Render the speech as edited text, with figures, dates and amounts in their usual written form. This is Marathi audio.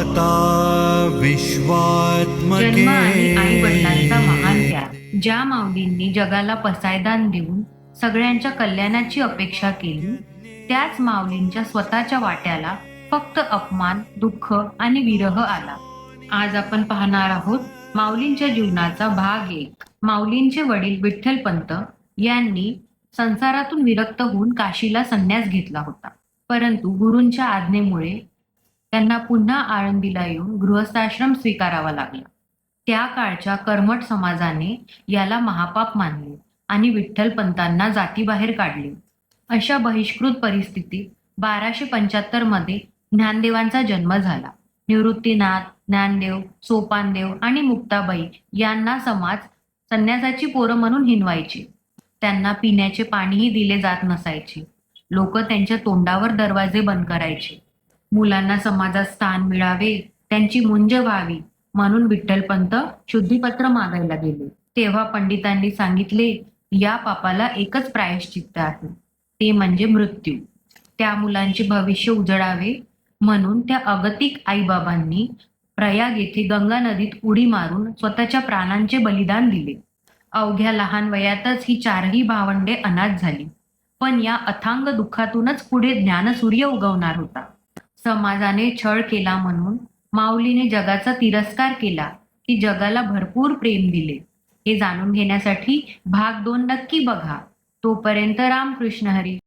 माता विश्वात्मके। जन्म आणि आई वडिलांचा महान त्याग. ज्या माऊलींनी जगाला पसायदान देऊन सगळ्यांच्या कल्याणाची अपेक्षा केली, त्याच माऊलींच्या स्वतःच्या वाट्याला फक्त अपमान, दुःख आणि विरह आला. आज आपण पाहणार आहोत माऊलींच्या जीवनाचा भाग 1. माऊलींचे वडील विठ्ठलपंत यांनी संसारातून विरक्त होऊन काशीला संन्यास घेतला होता. परंतु गुरूंच्या आज्ञेमुळे त्यांना पुन्हा आळंदीला येऊन गृहस्थाश्रम स्वीकारावा लागला. त्या काळच्या कर्मठ समाजाने याला महापाप मानले आणि विठ्ठलपंतांना जातीबाहेर काढले. अशा बहिष्कृत परिस्थितीत 1275 मध्ये ज्ञानदेवांचा जन्म झाला. निवृत्तीनाथ, ज्ञानदेव, सोपानदेव आणि मुक्ताबाई यांना समाज संन्यासाची पोरं म्हणून हिणवायचे. त्यांना पिण्याचे पाणीही दिले जात नसायचे. लोक त्यांच्या तोंडावर दरवाजे बंद करायचे. मुलांना समाजात स्थान मिळावे, त्यांची मुंज व्हावी म्हणून विठ्ठलपंत शुद्धीपत्र मागायला गेले. तेव्हा पंडितांनी सांगितले, या पापाला एकच प्रायश्चित्त आहे, ते म्हणजे मृत्यू. त्या मुलांचे भविष्य उजळावे म्हणून त्या अगतिक आईबाबांनी प्रयाग येथे गंगा नदीत उडी मारून स्वतःच्या प्राणांचे बलिदान दिले. अवघ्या लहान वयातच ही 4ही भावंडे अनाथ झाली. पण या अथांग दुःखातूनच पुढे ज्ञानसूर्य उगवणार होता. समाजाने छळ केला म्हणून माऊलीने जगाचा तिरस्कार केला की जगाला भरपूर प्रेम दिले, हे जाणून घेण्यासाठी भाग 2 नक्की बघा. तोपर्यंत रामकृष्ण हरी.